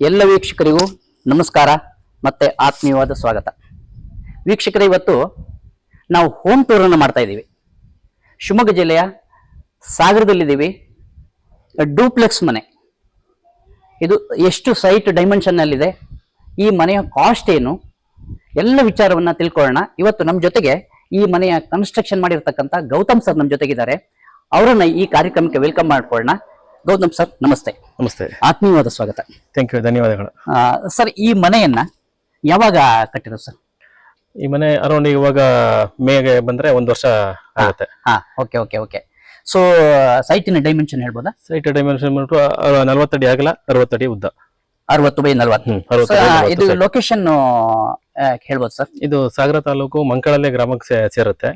ಎಲ್ಲ ವೀಕ್ಷಕರಿಗೂ ನಮಸ್ಕಾರ ಮತ್ತೆ ಆತ್ಮೀಯವಾದ ಸ್ವಾಗತ. ವೀಕ್ಷಕರೇ, ಇವತ್ತು ನಾವು ಹೋಮ್ ಟೂರ್ ಅನ್ನು ಮಾಡ್ತಾ ಇದ್ದೀವಿ. ಶಿವಮೊಗ್ಗ ಜಿಲ್ಲೆಯ ಸಾಗರದಲ್ಲಿದ್ದೀವಿ. ಡೂಪ್ಲೆಕ್ಸ್ ಮನೆ. ಇದು ಎಷ್ಟು ಸೈಟ್ ಡೈಮೆನ್ಷನ್ ಅಲ್ಲಿದೆ, ಈ ಮನೆಯ ಕಾಸ್ಟ್ ಏನು, ಎಲ್ಲ ವಿಚಾರವನ್ನ ತಿಳ್ಕೊಳ್ಳೋಣ. ಇವತ್ತು ನಮ್ಮ ಜೊತೆಗೆ ಈ ಮನೆಯ ಕನ್ಸ್ಟ್ರಕ್ಷನ್ ಮಾಡಿರ್ತಕ್ಕಂಥ ಗೌತಮ್ ಸರ್ ನಮ್ಮ ಜೊತೆಗಿದ್ದಾರೆ. ಅವರನ್ನ ಈ ಕಾರ್ಯಕ್ರಮಕ್ಕೆ ವೆಲ್ಕಮ್ ಮಾಡ್ಕೊಳ್ಳೋಣ. ಗೌತಮ್ ಸರ್, ನಮಸ್ತೆ. ನಮಸ್ತೆ, ಆತ್ಮೀಯವಾದ ಸ್ವಾಗತ. ಥ್ಯಾಂಕ್ ಯು, ಧನ್ಯವಾದಗಳು. ಸರ್, ಈ ಮನೆಯನ್ನ ಯಾವಾಗ ಕಟ್ಟಿರೋ ಸರ್? ಈ ಮನೆ ಅರೌಂಡ್ ಇವಾಗ ಮೇಗೆ ಬಂದ್ರೆ 1 ವರ್ಷ ಆಗುತ್ತೆ. Okay okay okay. ಸೊ ಸೈಟಿನ ಡೈಮೆನ್ಷನ್ ಹೇಳ್ಬೋದಾ? ಸೈಟ್ ಡೈಮೆನ್ಷನ್ 40 ಅಡಿ ಆಗಲ, 60 ಅಡಿ ಉದ್ದ. 60 ಇದು ಲೊಕೇಶನ್ ಹೇಳ್ಬೋದು ಸರ್? ಇದು ಸಾಗರ ತಾಲೂಕು ಮಂಕಳಲೆ ಗ್ರಾಮಕ್ಕೆ ಸೇರುತ್ತೆ.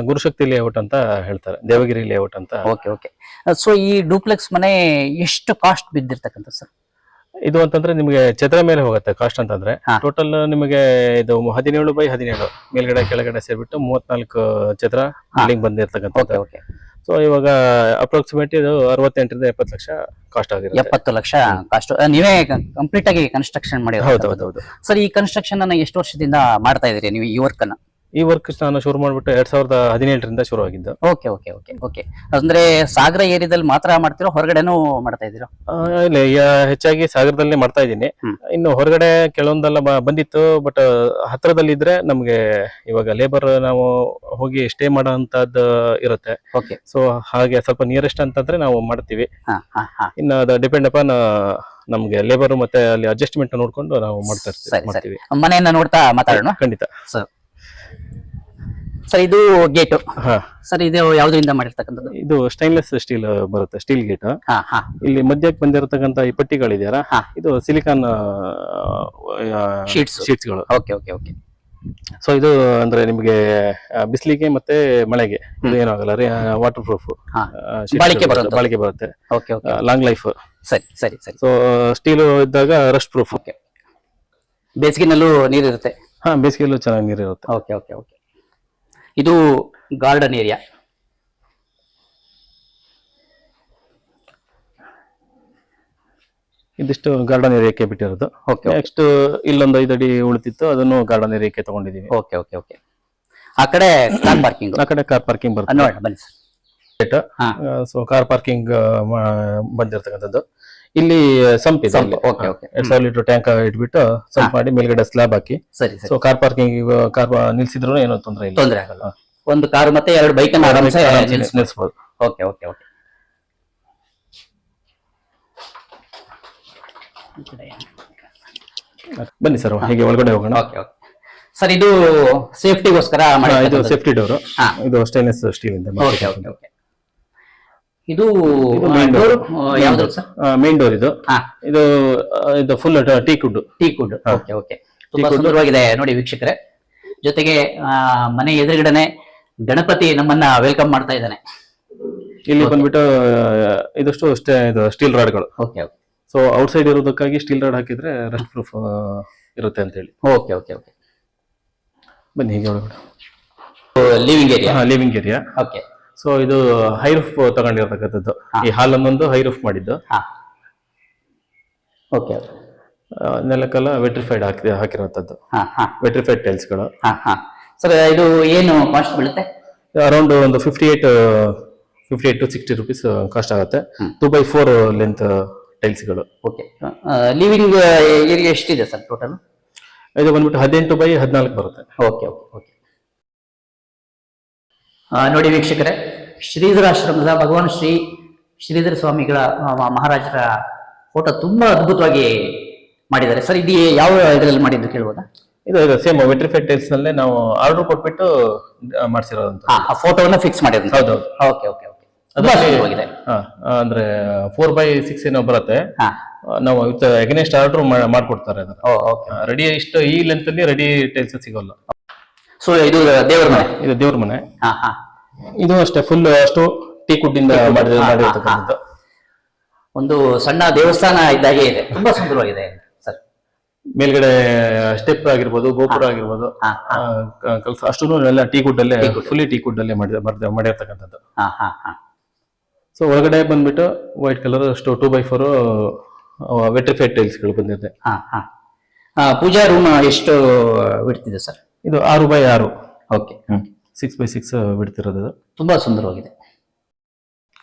ಗುರುಶಕ್ತಿ ಲೇಔಟ್ ಅಂತ ಹೇಳ್ತಾರೆ, ದೇವಗಿರಿ ಲೇಔಟ್ ಅಂತ. Okay okay. ಸೊ ಈ ಡೂಪ್ಲೆಕ್ಸ್ ಮನೆ ಎಷ್ಟು ಕಾಸ್ಟ್ ಬಿದ್ದಿರ್ತಕ್ಕಂಥ ಸರ್? ಇದು ಅಂತಂದ್ರೆ ನಿಮಗೆ ಚದರ ಮೇಲೆ ಹೋಗುತ್ತೆ ಕಾಸ್ಟ್ ಅಂತಂದ್ರೆ. ಟೋಟಲ್ ನಿಮಗೆ ಇದು 17x17 ಮೇಲ್ಗಡೆ ಕೆಳಗಡೆ ಸೇರ್ಬಿಟ್ಟು 34 ಚದರ ಬಿಲ್ಡಿಂಗ್ ಬಂದಿರ್ತಕ್ಕಂಥ. ಸೊ ಇವಾಗ ಅಪ್ರಾಕ್ಸಿಮೇಟ್ ಇದು 68ರಿಂದ 70 ಲಕ್ಷ ಕಾಸ್ಟ್ ಆಗಿರುತ್ತೆ. 70 ಲಕ್ಷ ಕಾಸ್ಟ್. ನೀವೇ ಕಂಪ್ಲೀಟ್ ಆಗಿ ಕನ್ಸ್ಟ್ರಕ್ಷನ್ ಮಾಡಿ? ಹೌದು. ಸರ್, ಈ ಕನ್ಸ್ಟ್ರಕ್ಷನ್ ಅನ್ನ ಎಷ್ಟು ವರ್ಷದಿಂದ ಮಾಡ್ತಾ ಇದೀರಿ ನೀವು ಈ ವರ್ಕ್ ಅನ್ನ? ಈ ವರ್ಕ್ ನಾನು ಶುರು ಮಾಡ್ಬಿಟ್ಟು 2017ರಿಂದ ಶುರು ಆಗಿದ್ದು. Okay okay okay okay. ಅಂದ್ರೆ ಸಾಗರ ಏರಿಯಾದಲ್ಲಿ ಮಾತ್ರ ಮಾಡ್ತಿರೋ, ಹೊರಗಡೆನೂ ಮಾಡ್ತಾ ಇದೀರೋ? ಇಲ್ಲ, ಹೆಚ್ಚಾಗಿ ಸಾಗರದಲ್ಲಿ ಮಾಡ್ತಾ ಇದ್ದೀನಿ. ಇನ್ನು ಹೊರಗಡೆ ಕೆಲವೊಂದೆಲ್ಲ ಬಂದಿತ್ತು, ಬಟ್ ಹತ್ರದಲ್ಲಿದ್ರೆ ನಮ್ಗೆ ಇವಾಗ ಲೇಬರ್ ನಾವು ಹೋಗಿ ಸ್ಟೇ ಮಾಡೋ ಅಂತದ್ದು ಇರುತ್ತೆ. ಸೊ ಹಾಗೆ ಸ್ವಲ್ಪ ನಿಯರೆಸ್ಟ್ ಅಂತಂದ್ರೆ ನಾವು ಮಾಡ್ತೀವಿ. ಇನ್ನು ಅದು ಡಿಪೆಂಡ್ ಅಪಾನ್ ನಮ್ಗೆ ಲೇಬರ್ ಮತ್ತೆ ಅಲ್ಲಿ ಅಡ್ಜಸ್ಟ್ಮೆಂಟ್ ನೋಡ್ಕೊಂಡು ನಾವು ಮಾಡ್ತೀವಿ. ಮನೆಯನ್ನ ನೋಡ್ತಾ ಮಾತಾಡೋಣ. ಖಂಡಿತ ಸರ್. ಇದು ಗೇಟ್ ಸರ್, ಇದು ಯಾವ್ದ್ರಿಂದ ಮಾಡಿರ್ತಕ್ಕಂಥದ್ದು? ಇದು ಸ್ಟೈನ್ಲೆಸ್ ಸ್ಟೀಲ್ ಬರುತ್ತೆ, ಸ್ಟೀಲ್ ಗೇಟ್. ಇಲ್ಲಿ ಮಧ್ಯಕ್ಕೆ ಬಂದಿರತಕ್ಕಂತ ಈ ಪಟ್ಟಿಗಳಿದೆಯಲ್ಲ, ಇದು ಸಿಲಿಕಾನ್ ಶೀಟ್ಸ್ ಗಳು. Okay okay okay. ಸೊ ಇದು ಅಂದ್ರೆ ನಿಮ್ಗೆ ಬಿಸಿಲಿಗೆ ಮತ್ತೆ ಮಳೆಗೆ ಇದು ಏನಾಗಲ್ಲ, ವಾಟರ್ ಪ್ರೂಫ್, ಬಾಳಿಕೆ ಬರುತ್ತೆ, ಲಾಂಗ್ ಲೈಫ್. ಸರಿ ಸರಿ ಸರಿ. ಸೊ ಸ್ಟೀಲ್ ಇದ್ದಾಗ ರಸ್ಟ್ ಪ್ರೂಫ್. ಬೇಸಿಗೆನಲ್ಲೂ ನೀರಿರುತ್ತೆ? ಬೇಸಿಗೆಯಲ್ಲೂ ಚೆನ್ನಾಗಿ ನೀರಿರುತ್ತೆ. Okay okay okay. ಇದು ಗಾರ್ಡನ್ ಏರಿಯಾ. ಇದಿಷ್ಟು ಗಾರ್ಡನ್ ಏರಿಯಾಕ್ಕೆ ಬಿಟ್ಟಿರೋದು. ನೆಕ್ಸ್ಟ್ ಇಲ್ಲೊಂದು 5 ಅಡಿ ಉಳಿತಿತ್ತು, ಅದನ್ನು ಗಾರ್ಡನ್ ಏರಿಯಾಕ್ಕೆ ತಗೊಂಡಿದೀವಿ. Okay okay okay. ಆ ಕಡೆ ಕಾರ್ ಪಾರ್ಕಿಂಗ್? ಆ ಕಡೆ ಕಾರ್ ಪಾರ್ಕಿಂಗ್ ಬರುತ್ತೆ. ನೋಡೋಣ ಬನ್ನಿ ಸರ್. ಸೊ ಕಾರ್ ಪಾರ್ಕಿಂಗ್ ಬಂದಿರತಕ್ಕಂಥದ್ದು. ಇಲ್ಲಿ ಸಂಪ್ ಇದೆ. 2000 ಲೀಟರ್ ಟ್ಯಾಂಕ್ ಇಟ್ಬಿಟ್ಟು ಸಂಪ್ ಮಾಡಿ ಮೇಲ್ಗಡೆ ಸ್ಲಾಬ್ ಹಾಕಿ. ಸರಿ. ಸೊ ಕಾರ್ ಪಾರ್ಕಿಂಗ್ ಕಾರ್ ನಿಲ್ಸಿದ್ರು ಏನೋ ತೊಂದರೆ ಆಗಲ್ಲ. ಒಂದು ಕಾರ್ ಮತ್ತೆ 2 ಬೈಕ್ ನಿಲ್ಸಬಹುದು. Okay okay okay. ಬನ್ನಿ ಸರ್, ಹೀಗೆ ಒಳಗಡೆ ಹೋಗೋಣ. Okay okay sir. ಇದು ಸೇಫ್ಟಿಗೋಸ್ಕರ ಇದು ಸೇಫ್ಟಿ ಡೋರ್. ಇದು ಸ್ಟೈನ್ಲೆಸ್ ಸ್ಟೀಲ್ ಇಂದ. Okay okay okay. ಇದು ಯಾವ್ದು ಸರ್? ಮೇನ್ ಡೋರ್ ಇದು. ಇದು full teak wood. Okay okay. ತುಂಬಾ ಸುಂದರವಾಗಿದೆ ನೋಡಿ ವೀಕ್ಷಕರೇ. ಜೊತೆಗೆ ಮನೆ ಎದುರುಗಡೆನೆ ಗಣಪತಿ ನಮ್ಮನ್ನ ವೆಲ್ಕಮ್ ಮಾಡ್ತಾ ಇದ್ದಾನೆ. ಇಲ್ಲಿ ಬಂದ್ಬಿಟ್ಟು ಇದಷ್ಟು ಸ್ಟೀಲ್ ರಾಡ್ಗಳು. Okay okay. So outside ಇರೋದಕ್ಕಾಗಿ ಸ್ಟೀಲ್ ರಾಡ್ ಹಾಕಿದ್ರೆ ರಸ್ಟ್ ಪ್ರೂಫ್ ಇರುತ್ತೆ ಅಂತ ಹೇಳಿ. Okay okay okay. ಬನ್ನಿ ಹೀಗೆ ಒಳಗಡೆ. Living area. ಓಕೆ. ಸೊ ಇದು ಹೈ ರೂಫ್ ತಗೊಂಡಿರ್ತಕ್ಕಂಥದ್ದು. ಈ ಹಾಲ್ ಅನ್ನೊಂದು ಹೈ ರೂಫ್ ಮಾಡಿದ್ದು. ಓಕೆ. ನೆಲಕ್ಕೆಲ್ಲ ವೆಟ್ರಿಫೈಡ್ ಹಾಕಿರುವಂತದ್ದು, ವೆಟ್ರಿಫೈಡ್ ಟೈಲ್ಸ್ ಗಳು. ಸರ್, ಇದು ಏನು ಕಾಸ್ಟ್ ಬೀಳುತ್ತೆ? ಅರೌಂಡ್ ಒಂದು 58 to 60 rupees ಕಾಸ್ಟ್ ಆಗುತ್ತೆ. 2x4 ಲೆಂತ್ ಟೈಲ್ಸ್ ಗಳು. ಓಕೆ. ಲಿವಿಂಗ್ ಏರಿಯಾ ಎಷ್ಟಿದೆ ಸರ್ ಟೋಟಲ್? ಇದು ಬಂದ್ಬಿಟ್ಟು 18x14 ಬರುತ್ತೆ. Okay okay okay. ನೋಡಿ ವೀಕ್ಷಕರೇ, ಶ್ರೀಧರಾಶ್ರಮದ ಭಗವಾನ್ ಶ್ರೀಧರ ಸ್ವಾಮಿಗಳ ಮಹಾರಾಜರ ಫೋಟೋ ತುಂಬಾ ಅದ್ಭುತವಾಗಿ ಮಾಡಿದ್ದಾರೆ ಸರ್. ಇದು ಯಾವ ಇದರಲ್ಲಿ ಮಾಡಿದ್ದು ಕೇಳ್ಬೋದಾ? ಇದು ಸೇಮ್ ವೆಟ್ರಿಫೈಡ್ ಟೈಲ್ಸ್ ನಲ್ಲೇ ನಾವು ಆರ್ಡರ್ ಕೊಟ್ಬಿಟ್ಟು ಮಾಡಿಸಿರೋದು. ಫೋಟೋವನ್ನ ಫಿಕ್ಸ್ ಮಾಡಿರೋದು. ಹೌದು. Okay okay okay. ಅಂದ್ರೆ 4x6 ಏನೋ ಬರುತ್ತೆ. ನಾವು ಅಗೇನೆಸ್ಟ್ ಆರ್ಡರ್ ಮಾಡ್ಕೊಡ್ತಾರೆ. ರೆಡಿ ಇಷ್ಟು ಈ ಲೆಂತ್ ಅಲ್ಲಿ ರೆಡಿ ಟೈಲ್ಸ್ ಸಿಗೋಲ್ಲ. ಸೊ ಇದು ದೇವರ ಮನೆ. ಇದು ದೇವ್ರ ಮನೆ. ಇದು ಅಷ್ಟೇ ಫುಲ್ ಅಷ್ಟು ಟೀಕ್ ವುಡ್ ಇಂದ ಮಾಡಿರ್ತಕ್ಕಂಥದ್ದು. ಒಂದು ಸಣ್ಣ ದೇವಸ್ಥಾನ ಇದ್ದಾಗೆ ಇದೆ. ತುಂಬಾ ಸುಂದರವಾಗಿದೆ ಸರ್. ಮೇಲ್ಗಡೆ ಸ್ಟೆಪ್ ಆಗಿರ್ಬೋದು, ಗೋಪುರ ಆಗಿರ್ಬೋದು, ಅಷ್ಟು ಎಲ್ಲ ಟೀಕ್ ವುಡ್ ಅಲ್ಲೇ, ಫುಲ್ಲಿ ಟೀಕ್ ವುಡ್ ಅಲ್ಲೇ ಮಾಡಿರ್ತಕ್ಕಂಥದ್ದು. ಸೊ ಒಳಗಡೆ ಬಂದ್ಬಿಟ್ಟು ವೈಟ್ ಕಲರ್ ಅಷ್ಟು 2x4 ವೆಟ್ರಿಫೈಡ್ ಟೈಲ್ಸ್ಗಳು ಬಂದಿದೆ. ಹಾ ಹಾ ಪೂಜಾ ರೂಮ್ ಎಷ್ಟು ಬಿಡ್ತಿದೆ ಸರ್? ಇದು 6x6. ಓಕೆ. 6x6 ಬಿಡ್ತಿರೋದು. ತುಂಬಾ ಸುಂದರವಾಗಿದೆ.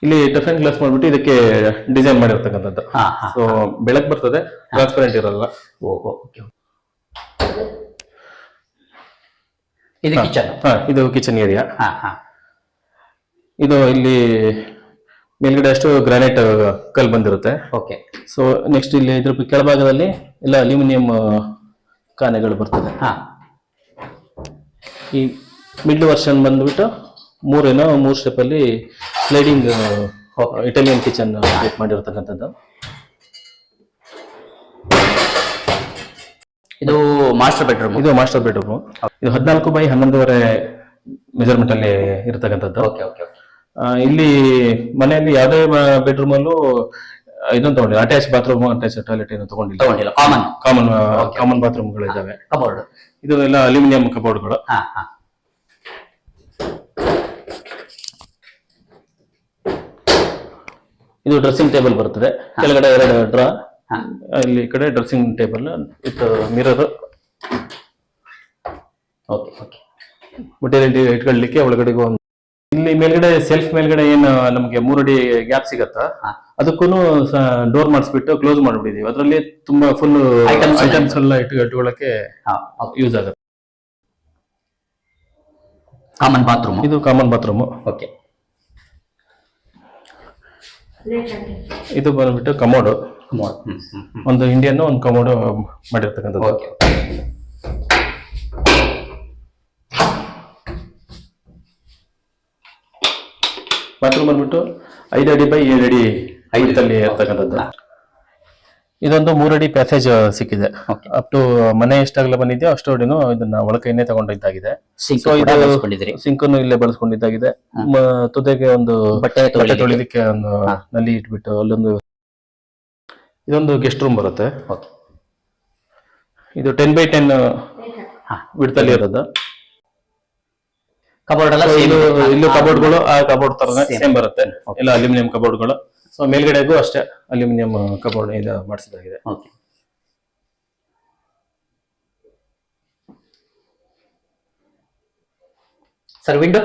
ಇಲ್ಲಿ ಡಿಫ್ರೆಂಟ್ ಗ್ಲಾಸ್ ಮಾಡ್ಬಿಟ್ಟು ಇದಕ್ಕೆ ಡಿಸೈನ್ ಮಾಡಿರ್ತಕ್ಕಂಥದ್ದು. ಸೊ ಬೆಳಕು ಬರ್ತದೆ, ಟ್ರಾನ್ಸ್ಪರೆಂಟ್ ಇರಲ್ಲ. ಓಹೋ, ಓಕೆ. ಇದು ಕಿಚನ್. ಇದು ಕಿಚನ್ ಏರಿಯಾ. ಹಾ ಹಾ ಇದು ಇಲ್ಲಿ ಮೇಲ್ಗಡೆ ಅಷ್ಟು ಗ್ರಾನೈಟ್ ಕಲ್ ಬಂದಿರುತ್ತೆ. ಓಕೆ. ಸೊ ನೆಕ್ಸ್ಟ್ ಇಲ್ಲಿ ಇದ್ರ ಕೆಳಭಾಗದಲ್ಲಿ ಎಲ್ಲ ಅಲ್ಯೂಮಿನಿಯಂ ಕಾನೆಗಳು ಬರ್ತದೆ. ಈ ಮಿಡ್ ವರ್ಷನ್ ಬಂದ್ಬಿಟ್ಟು ಮೂರು ಸ್ಟೆಪ್ ಅಲ್ಲಿ ಸ್ಲೈಡಿಂಗ್ ಇಟಾಲಿಯನ್ ಕಿಚನ್ ಮಾಡಿರ್ತಕ್ಕಂಥದ್ದು. ಇದು ಮಾಸ್ಟರ್ ಬೆಡ್ರೂಮ್. ಇದು ಮಾಸ್ಟರ್ ಬೆಡ್ರೂಮ್. ಇದು 14x11.5 ಮೆಜರ್ಮೆಂಟ್ ಅಲ್ಲಿ ಇರತಕ್ಕಂಥದ್ದು. Okay okay. ಇಲ್ಲಿ ಮನೆಯಲ್ಲಿ ಯಾವುದೇ ಬೆಡ್ರೂಮ್ ಅಲ್ಲೂ ಇದನ್ನು ತಗೊಂಡಿಲ್ಲ, ಅಟ್ಯಾಚ್ ಬಾತ್ರೂಮ್ ಅಟ್ಯಾಚ್ ಟಾಯ್ಲೆಟ್ ಏನು ತಗೊಂಡಿಲ್ಲ. ಕಾಮನ್ ಬಾತ್ರೂಮ್ಗಳು ಇದಾವೆ. ಕಬೋರ್ಡ್ ಇದು ಎಲ್ಲ ಅಲ್ಯೂಮಿನಿಯಂ ಕಬೋರ್ಡ್ಗಳು. ಇದು ಡ್ರೆಸ್ಸಿಂಗ್ ಟೇಬಲ್ ಬರ್ತದೆ. ಕೆಳಗಡೆ 2 ಡ್ರಾ, ಇಲ್ಲಿ ಕಡೆ dressing table with mirror. Okay okay. Material ಇಟ್ಕೊಳ್ಳಿಕ್ಕೆ ಒಳಗಡೆಗೂ ಒಂದು. ಇಲ್ಲಿ ಮೇಲ್ಗಡೆ ಸೆಲ್ಫ್ ಮೇಲ್ಗಡೆ ಏನು ನಮ್ಗೆ 3 ಅಡಿ ಗ್ಯಾಪ್ ಸಿಗತ್ತಾ, ಅದಕ್ಕೂ ಡೋರ್ ಮಾಡಿಸ್ಬಿಟ್ಟು ಕ್ಲೋಸ್ ಮಾಡ್ಬಿಟ್ಟಿದೀವಿ. ಅದರಲ್ಲಿ ತುಂಬಾ ಫುಲ್ ಐಟಮ್ಸ್ ಎಲ್ಲ ಇಟ್ಕೊಳ್ಳಕ್ಕೆ ಯೂಸ್ ಆಗುತ್ತೆ. Common bathroom. ಇದು ಕಾಮನ್ ಬಾತ್ರೂಮ್. ಓಕೆ. ಇದು ಬಂದ್ಬಿಟ್ಟು ಕಮೋಡು. ಒಂದು ಇಂಡಿಯನ್ ಒಂದು ಕಮೋಡು ಮಾಡಿರ್ತಕ್ಕಂಥದ್ದು. ಓಕೆ. ಬಾತ್ರೂಮ್ ಬಂದ್ಬಿಟ್ಟು 5 ಅಡಿ ಬೈ 7 ಅಡಿ ಹೈಟಲ್ಲಿ ಇರ್ತಕ್ಕಂಥದ್ದು. ಇದೊಂದು 3 ಅಡಿ ಪ್ಯಾಸೇಜ್ ಸಿಕ್ಕಿದೆ. ಅಪ್ ಟು ಮನೆ ಎಷ್ಟಾಗಲ ಬಂದಿದೆಯೋ ಅಷ್ಟು ಅಡಿನೂ ಇದನ್ನ ಒಳಕೈನೇ ತಗೊಂಡಿದ್ದಾಗಿದೆ. ಸಿಂಕನ್ನು ಇಲ್ಲೇ ಬಳಸ್ಕೊಂಡಿದ್ದಾಗಿದೆ. ತುದಿಗೆ ಒಂದು ಬಟ್ಟೆ ತೊಳಿಲಿಕ್ಕೆ ಒಂದು ನಲ್ಲಿ ಇಟ್ಬಿಟ್ಟು ಅಲ್ಲೊಂದು. ಇದೊಂದು ಗೆಸ್ಟ್ ರೂಮ್ ಬರುತ್ತೆ. ಇದು 10x10 ವಿಡ್ತಲ್ಲಿ ಇರೋದು. ಕಬೋರ್ಡ್ ಎಲ್ಲ ಇಲ್ಲೂ ಕಬೋರ್ಡ್ಗಳು ಆ ಕಬೋರ್ಡ್ ತರನೇ ಸೇಮ್ ಬರುತ್ತೆ. ಎಲ್ಲ ಅಲ್ಯೂಮಿನಿಯಂ ಕಬೋರ್ಡ್ಗಳು. ಸೊ ಮೇಲ್ಗಡೆಗೂ ಅಷ್ಟೇ ಅಲ್ಯೂಮಿನಿಯಂ ಕಬೋರ್ಡ್ ಇದು ಮಾಡಿಸಿದಾಗಿದೆ. ಸರ್ ವಿಂಡೋ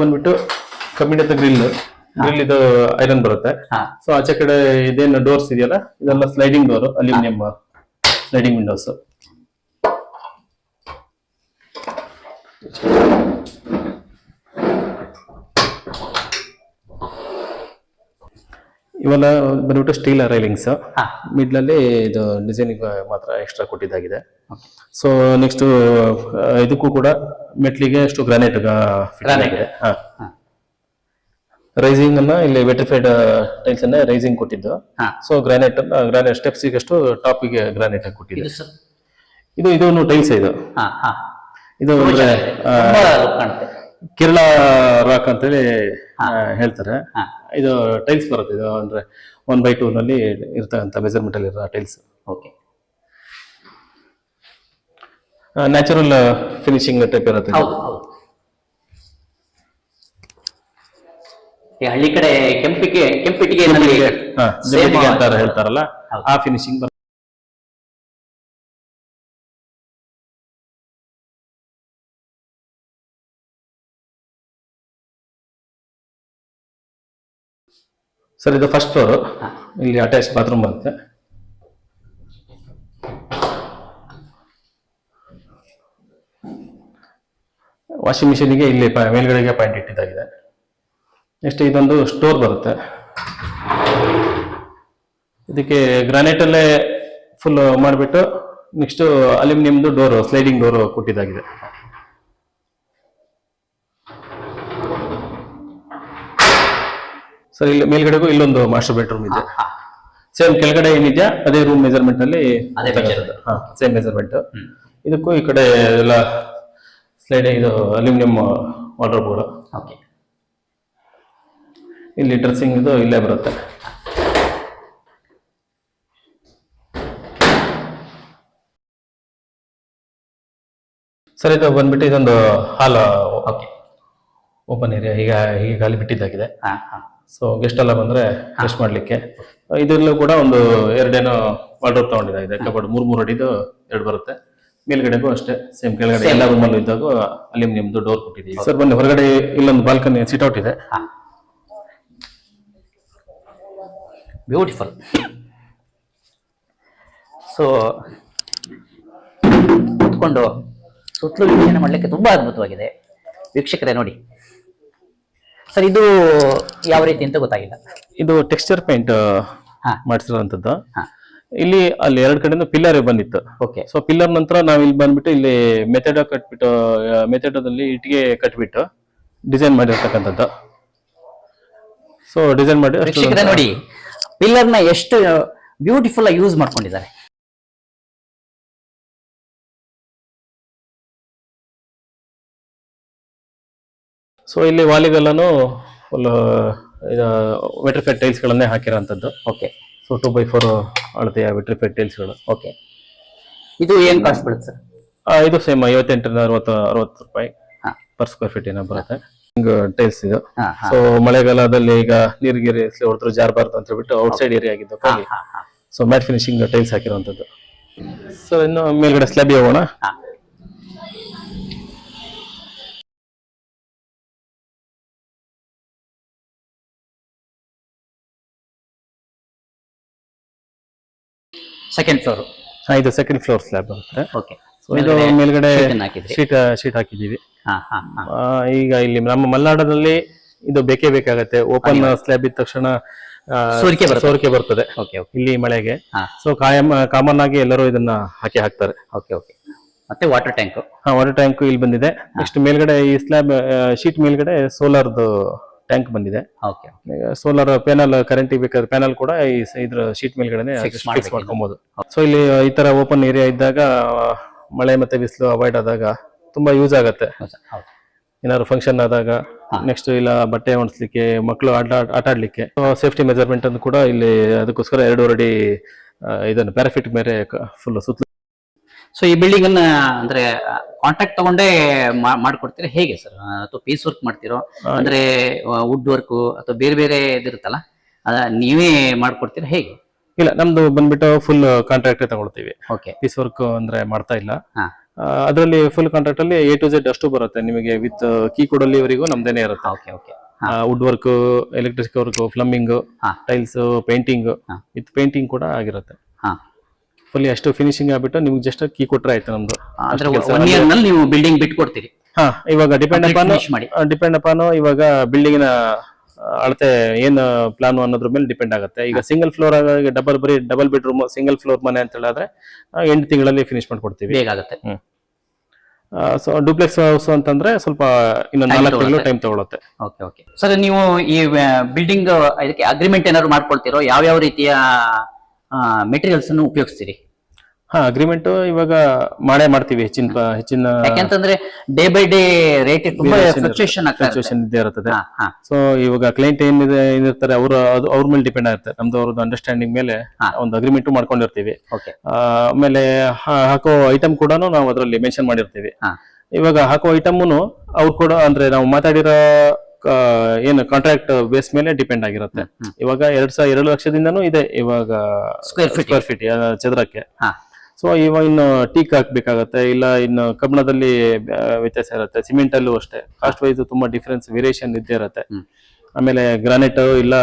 ಬಂದ್ಬಿಟ್ಟು ಕಬ್ಬಿಣದ ಗ್ರಿಲ್ ಇದು ಐರನ್ ಬರುತ್ತೆ. ಸೊ ಆಚೆ ಕಡೆ ಇದೇನು ಡೋರ್ಸ್ ಇದೆಯಲ್ಲ, ಇದೆಲ್ಲ sliding door, aluminium sliding Windows. ಇವೆಲ್ಲ ಬಂದ್ಬಿಟ್ಟು ಸ್ಟೀಲ್ ರೈಲಿಂಗ್ಸ್. ಮಿಡ್ಲಲ್ಲಿ ಇದು ಡಿಸೈನಿಂಗ್ ಮಾತ್ರ ಎಕ್ಸ್ಟ್ರಾ ಕೊಟ್ಟಿದ್ದಾಗಿದೆ. ಸೊ ನೆಕ್ಸ್ಟ್ ಇದಕ್ಕೂ ಕೂಡ ಮೆಟ್ಲಿಗೆ ಅಷ್ಟು ಗ್ರಾನೈಟ್ ಆಗಿದೆ. ರೈಸಿಂಗ್ ಅನ್ನ ಇಲ್ಲಿ ವೆಟ್ರಿಫೈಡ್ ಟೈಲ್ಸ್ ಅನ್ನ ರೈಸಿಂಗ್ ಕೊಟ್ಟಿದ್ದು. ಸೊ ಗ್ರಾನೈಟ್ ಸ್ಟೆಪ್ಸ್ ಅಷ್ಟು ಟಾಪಿಗೆ ಗ್ರಾನೈಟ್ ಕೊಟ್ಟಿದೆ. ಇದು ಟೈಲ್ಸ್. ಇದು ಅಂದ್ರೆ ಕೇರಳ ರಾಕ್ ಅಂತೇಳಿ ಹೇಳ್ತಾರೆ. ಇದು ಟೈಲ್ಸ್ ಬರುತ್ತೆ. ಇದು ಅಂದ್ರೆ 1/2 ನಲ್ಲಿ ಇರ್ತಕ್ಕಂಥ ಮೆಜರ್ಮೆಂಟ್ ಅಲ್ಲಿ ಇರೋ tiles. Okay. Natural finishing type ಇರುತ್ತೆ. ಹಳ್ಳಿ ಕಡೆ ಕೆಂಪಿಗೆ ಅಂತ ಹೇಳ್ತಾರಲ್ಲ, ಆ ಫಿನಿಶಿಂಗ್ ಬರುತ್ತೆ. ಸರ್ ಇದು ಫಸ್ಟ್ ಫ್ಲೋರ್. ಇಲ್ಲಿ ಅಟ್ಯಾಚ್ ಬಾತ್ರೂಮ್ ಬರುತ್ತೆ. ವಾಷಿಂಗ್ ಮಿಷಿನ್ಗೆ ಇಲ್ಲಿ ಮೇಲ್ಗಡೆಗೆ ಪಾಯಿಂಟ್ ಇಟ್ಟಿದ್ದಾಗಿದೆ. ನೆಕ್ಸ್ಟ್ ಇದೊಂದು ಸ್ಟೋರ್ ಬರುತ್ತೆ. ಇದಕ್ಕೆ ಗ್ರಾನೈಟ್ ಅಲ್ಲೇ ಫುಲ್ ಮಾಡಿಬಿಟ್ಟು ನೆಕ್ಸ್ಟ್ ಅಲ್ಯೂಮಿನಿಯಂದು ಡೋರ್, ಸ್ಲೈಡಿಂಗ್ ಡೋರ್ ಕೊಟ್ಟಿದ್ದಾಗಿದೆ. ಸರ್ ಇಲ್ಲಿ ಮೇಲ್ಗಡೆಗೂ ಇಲ್ಲೊಂದು ಮಾಸ್ಟರ್ ಬೆಡ್ರೂಮ್ ಇದೆ. ಸೇಮ್ ಕೆಳಗಡೆ ಏನಿದೆಯಾ ಅದೇ ರೂಮ್ ಮೆಜರ್ಮೆಂಟ್ ಅಲ್ಲಿ ಸೇಮ್ ಮೆಜರ್ಮೆಂಟ್. ಇದಕ್ಕೂ ಈ ಕಡೆ ಎಲ್ಲ ಸ್ಲೈಡ್ ಇದು ಅಲ್ಯೂಮಿನಿಯಂ ವಾರ್ಡ್ರೋಬ್ಗಳು. ಇಲ್ಲಿ ಡ್ರೆಸ್ಸಿಂಗ್ ಇದು ಇಲ್ಲೇ ಬರುತ್ತೆ. ಸರ್ ಇದು ಬಂದ್ಬಿಟ್ಟು ಇದೊಂದು ಹಾಲ್ ಓಪನ್ ಏರಿಯಾ ಹೀಗೆ ಖಾಲಿ ಬಿಟ್ಟಿದ್ದಾಗಿದೆ. ಸೊ ಗೆಸ್ಟ್ ಎಲ್ಲ ಬಂದ್ರೆ ರೆಸ್ಟ್ ಮಾಡ್ಲಿಕ್ಕೆ. ಇದರಲ್ಲೂ ಕೂಡ ಒಂದು ಎರಡೇನೋ ವಾರ್ಡ್ರೋಬ್ ತಗೊಂಡಿದೆ ಕಬೋರ್ಡ್ 3 ಅಡಿದು 2 ಬರುತ್ತೆ. ಮೇಲ್ಗಡೆಗೂ ಅಷ್ಟೇ ಸೇಮ್, ಕೆಳಗಡೆ ಎಲ್ಲ ರೂಮಲ್ಲೂ ಇದ್ದಾಗ ಅಲ್ಯೂಮಿನಿಯಂದು ಡೋರ್ ಕೊಟ್ಟಿದ್ದೀವಿ. ಸರ್ ಬನ್ನಿ, ಹೊರಗಡೆ ಇಲ್ಲೊಂದು ಬಾಲ್ಕನಿ ಸಿಟ್ ಔಟ್ ಇದೆ. ಬ್ಯೂಟಿಫುಲ್. ಸೊ ಕೂತ್ಕೊಂಡು ಸುತ್ತಲೂ ವೀಕ್ಷಣೆ ಮಾಡಲಿಕ್ಕೆ ತುಂಬಾ ಅದ್ಭುತವಾಗಿದೆ ವೀಕ್ಷಕರೇ. ನೋಡಿ ಸರ್, ಇದು ಯಾವ ರೀತಿ ಅಂತ ಗೊತ್ತಾಗಿಲ್ಲ. ಇದು ಟೆಕ್ಸ್ಚರ್ ಪೇಂಟ್ ಮಾಡಿಸಿರುವಂತದ್ದು. ಇಲ್ಲಿ ಅಲ್ಲಿ 2 ಕಡೆನೂ ಪಿಲ್ಲರ್ ಬಂದಿತ್ತು. ಓಕೆ. ಸೊ ಪಿಲ್ಲರ್ ನಂತರ ನಾವು ಇಲ್ಲಿ ಬಂದ್ಬಿಟ್ಟು ಇಲ್ಲಿ ಮೆಥಡದಲ್ಲಿ ಇಟ್ಟಿಗೆ ಕಟ್ಬಿಟ್ಟು ಡಿಸೈನ್ ಮಾಡಿರ್ತಕ್ಕಂಥದ್ದು. ಸೊ ಡಿಸೈನ್ ಮಾಡಿ ವೀಕ್ಷಕರೇ ನೋಡಿ, ಪಿಲ್ಲರ್ ನ ಎಷ್ಟು ಬ್ಯೂಟಿಫುಲ್ ಆಗಿ ಯೂಸ್ ಮಾಡ್ಕೊಂಡಿದ್ದಾರೆ. ಸೊ ಇಲ್ಲಿ ವಾಲಿಗೆಲ್ಲಾನು ಫುಲ್ ವೆಟ್ರಿಫೈಡ್ ಟೈಲ್ಸ್ ಗಳನ್ನೇ ಹಾಕಿರೋಂಥದ್ದು. ಓಕೆ. ಸೊ 2x4 ಅಳತೆಯ ವೆಟ್ರಿಫೈಡ್ ಟೈಲ್ಸ್ ಗಳು. ಓಕೆ. ಇದು ಏನ್ ಕಾಸ್ಟ್ ಬೀಳುತ್ತೆ ಸರ್? ಇದು ಸೇಮ್ 58 ರಿಂದ 60 ರೂಪಾಯಿ ಪರ್ ಸ್ಕ್ವೇರ್ ಫೀಟ್ ಏನೋ ಬರುತ್ತೆ. ಟೈಲ್ಸ್ ಇದು. ಸೊ ಮಳೆಗಾಲದಲ್ಲಿ ಈಗ ನೀರಿಗೆ ಹೊಡೆದ್ರು ಜಾರಬಾರ್ದು ಅಂತ ಹೇಳ್ಬಿಟ್ಟು ಔಟ್ ಸೈಡ್ ಏರಿಯಾ ಆಗಿದ್ದು. ಸೊ ಮ್ಯಾಟ್ ಫಿನಿಶಿಂಗ್ ಟೈಲ್ಸ್ ಹಾಕಿರುವಂತದ್ದು. ಸೊ ಇನ್ನು ಮೇಲ್ಗಡೆ ಸ್ಲ್ಯಾಬ್ ಹೋಗೋಣ. Second floor. ಇದು ಸೆಕೆಂಡ್ ಫ್ಲೋರ್ ಸ್ಲ್ಯಾಬ್ ಬರುತ್ತೆ. ಓಕೆ. ಸೊ ಇದು ಮೇಲ್ಗಡೆ ಶೀಟ್ ಹಾಕಿದೀವಿ. ಈಗ ಇಲ್ಲಿ ನಮ್ಮ ಮಲೆನಾಡಲ್ಲಿ ಇದು ಬೇಕೇ ಬೇಕಾಗತ್ತೆ. ಓಪನ್ ಸ್ಲ್ಯಾಬ್ ಇದ್ದ ತಕ್ಷಣ ಸೋರಿಕೆ ಬರ್ತದೆ ಇಲ್ಲಿ ಮಳೆಗೆ. ಸೊ ಕಾಮನ್ ಆಗಿ ಎಲ್ಲರೂ ಇದನ್ನ ಹಾಕ್ತಾರೆ. ಓಕೆ. ಓಕೆ. ಮತ್ತೆ ವಾಟರ್ ಟ್ಯಾಂಕ್. ವಾಟರ್ ಟ್ಯಾಂಕ್ ಇಲ್ಲಿ ಬಂದಿದೆ. ನೆಕ್ಸ್ಟ್ ಮೇಲ್ಗಡೆ ಈ ಸ್ಲ್ಯಾಬ್ ಶೀಟ್ ಮೇಲ್ಗಡೆ ಸೋಲಾರ್ದು ಟ್ಯಾಂಕ್ ಬಂದಿದೆ. ಸೋಲಾರ್ ಪ್ಯಾನಲ್, ಕರೆಂಟ್ ಬೇಕಾದ್ರೆ ಪ್ಯಾನಲ್ ಕೂಡ ಇದ್ರ ಶೀಟ್ ಮೇಲ್ಗಡೆ ಫಿಕ್ಸ್ ಮಾಡ್ಕೊಬಹುದು. ಸೊ ಇಲ್ಲಿ ಈ ತರ ಓಪನ್ ಏರಿಯಾ ಇದ್ದಾಗ ಮಳೆ ಮತ್ತೆ ಬಿಸಿಲು ಅವಾಯ್ಡ್ ಆದಾಗ ತುಂಬಾ ಯೂಸ್ ಆಗತ್ತೆ. ಏನಾದ್ರು ಫಂಕ್ಷನ್ ಆದಾಗ, ನೆಕ್ಸ್ಟ್ ಇಲ್ಲ ಬಟ್ಟೆ ಒಣಸ್ಲಿಕ್ಕೆ, ಮಕ್ಕಳು ಆಟ ಆಡ್ಲಿಕ್ಕೆ. ಸೇಫ್ಟಿ ಮೆಜರ್ಮೆಂಟ್ ಅನ್ನು ಕೂಡ ಇಲ್ಲಿ ಅದಕ್ಕೋಸ್ಕರ 2.5 ಅಡಿ ಇದನ್ನು ಪ್ಯಾರಾಫಿಟ್ ಮೇಲೆ ಫುಲ್ ಸುತ್ತಲೂ. ಸೊ ಈ ಬಿಲ್ಡಿಂಗ್ ಅನ್ನ ಅಂದ್ರೆ ಕಾಂಟ್ರಾಕ್ಟ್ ತಗೊಂಡೇ ಮಾಡ್ಕೊಡ್ತೀರಾ ಹೇಗೆ ಸರ್? ಅಥವಾ ಪೀಸ್ ವರ್ಕ್ ಮಾಡ್ತಿರೋ, ಅಂದ್ರೆ ವುಡ್ ವರ್ಕ್ ಅಥವಾ ಬೇರೆ ಬೇರೆ ಇದಿರುತ್ತಲ್ಲ, ನೀವೇ ಮಾಡ್ಕೊಡ್ತೀರಾ ಹೇಗೆ? ಇಲ್ಲ, ನಮ್ದು ಬಂದ್ಬಿಟ್ಟು ಫುಲ್ ಕಾಂಟ್ರಾಕ್ಟ್ ತಗೊಳ್ತೀವಿ. ಓಕೆ. ಪೀಸ್ ವರ್ಕ್ ಅಂದ್ರೆ ಮಾಡ್ತಾ ಇಲ್ಲ. ಅದರಲ್ಲಿ ಫುಲ್ ಕಾಂಟ್ರಾಕ್ಟ್ ಅಲ್ಲಿ A to Z ಅಷ್ಟು ಬರುತ್ತೆ ನಿಮಗೆ. ವಿತ್ ಕೀ ಕೊಡಲ್ಲಿ ಇವರಿಗೂ ನಮ್ದೇನೆ ಇರುತ್ತೆ. Okay. Okay. Wood work, electric work, plumbing, tiles, painting with painting ಕೂಡ ಆಗಿರುತ್ತೆ. ಫುಲ್ಲಿ ಅಷ್ಟು ಫಿನಿಶಿಂಗ್ ಆಗ್ಬಿಟ್ಟು ನಿಮ್ಗೆ ಜಸ್ಟ್ ಕೀ ಕೊಟ್ರೆ ಆಯ್ತು ನಮ್ದು. ಅಂದ್ರೆ 1 year ನಲ್ಲಿ ನೀವು ಬಿಲ್ಡಿಂಗ್ ಬಿಟ್ಕೊಡ್ತೀರಿ? ಇವಾಗ ಡಿಪೆಂಡ್ ಅಪಾನ್ ಇವಾಗ ಬಿಲ್ಡಿಂಗ್ ನ ಅಳತೆ ಏನ್ ಪ್ಲಾನ್ ಅನ್ನೋದ್ರ ಮೇಲೆ ಡಿಪೆಂಡ್ ಆಗುತ್ತೆ. ಈಗ ಸಿಂಗಲ್ ಫ್ಲೋರ್ ಆಗಿ ಡಬಲ್ ಬೆಡ್ರೂಮ್ ಸಿಂಗಲ್ ಫ್ಲೋರ್ ಮನೆ ಅಂತ ಹೇಳಿದ್ರೆ 8 ತಿಂಗಳಲ್ಲಿ ಫಿನಿಶ್ ಮಾಡ್ಕೊಡ್ತೀವಿ. ಬೇಗಾಗುತ್ತೆ. ಸೊ ಡೂಪ್ಲೆಕ್ಸ್ ಹೌಸ್ ಅಂತಂದ್ರೆ ಸ್ವಲ್ಪ ಇನ್ನೊಂದು 4 ತಿಂಗಳು ಟೈಮ್ ತಗೊಳುತ್ತೆ. ಓಕೆ. ಓಕೆ ಸರ್, ನೀವು ಈ ಬಿಲ್ಡಿಂಗ್ ಇದಕ್ಕೆ ಅಗ್ರಿಮೆಂಟ್ ಏನಾದ್ರು ಮಾಡ್ಕೊಳ್ತೀರೋ? ಯಾವ ರೀತಿಯ ಮೆಟೀರಿಯಲ್ಸ್ ಅನ್ನು ಉಪಯೋಗಿಸ್ತೀರಿ? ಅಗ್ರಿಮೆಂಟ್ ಇವಾಗ ಮಾಡ್ತೀವಿ. ಹೆಚ್ಚಿನ ಯಾಕೆಂತಂದ್ರೆ ಡೇ ಬೈ ಡೇ ರೇಟ್ ತುಂಬಾ ಫ್ಲಕ್ಚುಯೇಷನ್ ಇದ್ದೇ ಇರ್ತದೆ. ಸೊ ಇವಾಗ ಕ್ಲೈಂಟ್ ಏನಿರ್ತಾರೆ ಅವ್ರ ಮೇಲೆ ಡಿಪೆಂಡ್ ಆಗಿರುತ್ತೆ. ನಮ್ದು ಅವ್ರದ್ದು ಅಂಡರ್ಸ್ಟ್ಯಾಂಡಿಂಗ್ ಮೇಲೆ ಒಂದು ಅಗ್ರಿಮೆಂಟ್ ಮಾಡ್ಕೊಂಡಿರ್ತೀವಿ. ಆಮೇಲೆ ಹಾಕೋ ಐಟಮ್ ಕೂಡ ನಾವು ಅದರಲ್ಲಿ ಮೆನ್ಷನ್ ಮಾಡಿರ್ತೀವಿ. ಇವಾಗ ಹಾಕೋ ಐಟಮ್ನು ಅವ್ರು ಕೂಡ ಅಂದ್ರೆ ನಾವು ಮಾತಾಡಿರೋ ಏನು ಕಾಂಟ್ರಾಕ್ಟ್ ಬೇಸ್ ಮೇಲೆ ಡಿಪೆಂಡ್ ಆಗಿರುತ್ತೆ. ಇವಾಗ 2 ಲಕ್ಷದಿಂದನೂ ಇದೆ ಇವಾಗ ಸ್ಕ್ವೇರ್ ಫೀಟ್ ಚದರಕ್ಕೆ. ಸೊ ಇವಾಗ ಇನ್ನು ಟೀಕ್ ಹಾಕ್ಬೇಕಾಗತ್ತೆ, ಇಲ್ಲ ಇನ್ನು ಕಬ್ಬಣದಲ್ಲಿ ವ್ಯತ್ಯಾಸ ಇರುತ್ತೆ, ಸಿಮೆಂಟ್ ಅಲ್ಲೂ ಅಷ್ಟೇ ಕಾಸ್ಟ್ ವೈಸ್ ತುಂಬಾ ಡಿಫರೆನ್ಸ್ ವೇರಿಯೇಷನ್ ಇದ್ದೇ ಇರುತ್ತೆ. ಆಮೇಲೆ ಗ್ರಾನೈಟ್ ಇಲ್ಲ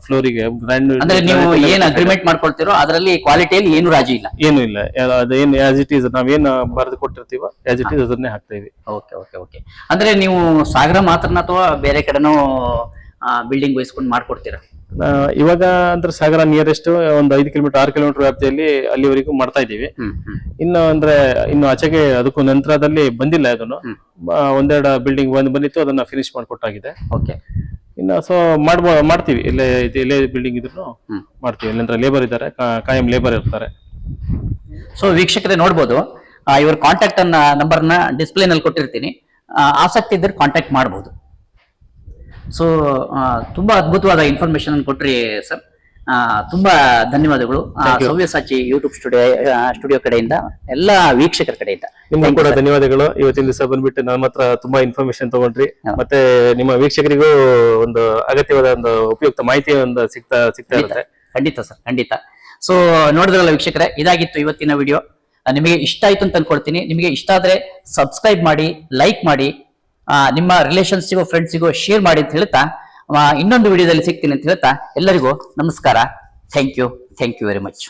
ಫ್ಲೋರಿಗೆ ಅಂದ್ರೆ ನೀವು ಏನ್ ಅಗ್ರಿಮೆಂಟ್ ಮಾಡ್ಕೊಳ್ತೀರೋ ಅದರಲ್ಲಿ ಕ್ವಾಲಿಟಿಯಲ್ಲಿ ಏನು ರಾಜಿ ಇಲ್ಲ, ಏನು ಇಲ್ಲ. ಅದೇನ್ ಆಸ್ ಇಟ್ ಈಸ್ ನಾವೇನ್ ಬರೆದು ಕೊಟ್ಟಿರ್ತೀವೋ ಆಸ್ ಇಟ್ ಈಸ್ ಅದನ್ನೇ ಹಾಕ್ತೇವೆ. ಓಕೆ. ಓಕೆ. ಓಕೆ. ಅಂದ್ರೆ ನೀವು ಸಾಗರ ಮಾತ್ರನ ಅಥವಾ ಬೇರೆ ಕಡೆನೂ ಬಿಲ್ಡಿಂಗ್ ವಹಿಸ್ಕೊಂಡು ಮಾಡ್ಕೊಡ್ತೀರಾ? ಇವಾಗ ಅಂದ್ರೆ ಸಾಗರ ನಿಯರೆಸ್ಟ್ ಒಂದು 5 ಕಿಲೋಮೀಟರ್ 6 ಕಿಲೋಮೀಟರ್ ವ್ಯಾಪ್ತಿಯಲ್ಲಿ ಅಲ್ಲಿವರೆಗೂ ಮಾಡ್ತಾ ಇದೀವಿ. ಇನ್ನು ಅಂದ್ರೆ ಇನ್ನು ಆಚೆಗೆ ಅದಕ್ಕೂ ನಂತರದಲ್ಲಿ ಬಂದಿಲ್ಲ. ಅದನ್ನು 1-2 ಬಿಲ್ಡಿಂಗ್ ಬಂದಿತ್ತು, ಅದನ್ನ ಫಿನಿಶ್ ಮಾಡಿಕೊಟ್ಟಾಗಿದೆ. ಓಕೆ. ಇನ್ನು ಸೊ ಮಾಡ್ತೀವಿ. ಎಲ್ಲೇ ಬಿಲ್ಡಿಂಗ್ ಇದ್ರು ಮಾಡ್ತೀವಿ. ಇಲ್ಲಂದ್ರೆ ಲೇಬರ್ ಇದ್ದಾರೆ, ಕಾಯಂ ಲೇಬರ್ ಇರ್ತಾರೆ. ಸೊ ವೀಕ್ಷಕರೇ ನೋಡ್ಬೋದು, ಇವ್ರ ಕಾಂಟ್ಯಾಕ್ಟ್ ನಂಬರ್ನ ಡಿಸ್ಪ್ಲೇ ನಲ್ಲಿ ಕೊಟ್ಟಿರ್ತೀನಿ. ಆಸಕ್ತಿ ಇದ್ರೆ ಕಾಂಟ್ಯಾಕ್ಟ್ ಮಾಡಬಹುದು. ಸೊ ತುಂಬಾ ಅದ್ಭುತವಾದ ಇನ್ಫಾರ್ಮೇಶನ್ ಕೊಟ್ರಿ ಸರ್. ತುಂಬಾ ಧನ್ಯವಾದಗಳು. ಸವ್ಯಸಾಚಿ ಯೂಟ್ಯೂಬ್ ಸ್ಟುಡಿಯೋ ಕಡೆಯಿಂದ, ಎಲ್ಲ ವೀಕ್ಷಕರ ಕಡೆಯಿಂದ ನಿಮ್ಗೂ ಕೂಡ ಧನ್ಯವಾದಗಳು. ಇವತ್ತಿನ ದಿವಸ ಬಂದ್ಬಿಟ್ಟು ನಮ್ಮ ಹತ್ರ ತುಂಬಾ ಇನ್ಫಾರ್ಮೇಶನ್ ತಗೊಂಡ್ರಿ. ಮತ್ತೆ ನಿಮ್ಮ ವೀಕ್ಷಕರಿಗೂ ಒಂದು ಅಗತ್ಯವಾದ ಒಂದು ಉಪಯುಕ್ತ ಮಾಹಿತಿ ಒಂದು ಸಿಗ್ತಾ ಇರುತ್ತೆ. ಖಂಡಿತ ಸರ್, ಖಂಡಿತ. ಸೊ ನೋಡಿದ್ರಲ್ಲ ವೀಕ್ಷಕರೇ, ಇದಾಗಿತ್ತು ಇವತ್ತಿನ ವಿಡಿಯೋ. ನಿಮಗೆ ಇಷ್ಟ ಆಯ್ತು ಅಂತ ಅನ್ಕೊಳ್ತೀನಿ. ನಿಮಗೆ ಇಷ್ಟ ಆದ್ರೆ ಸಬ್ಸ್ಕ್ರೈಬ್ ಮಾಡಿ, ಲೈಕ್ ಮಾಡಿ, ನಿಮ್ಮ ರಿಲೇಷನ್ಸ್ಗೂ ಫ್ರೆಂಡ್ಸಿಗೂ ಶೇರ್ ಮಾಡಿ ಅಂತ ಹೇಳ್ತಾ ಇನ್ನೊಂದು ವಿಡಿಯೋದಲ್ಲಿ ಸಿಗ್ತೀನಿ ಅಂತ ಹೇಳ್ತಾ ಎಲ್ಲರಿಗೂ ನಮಸ್ಕಾರ. Thank you very much.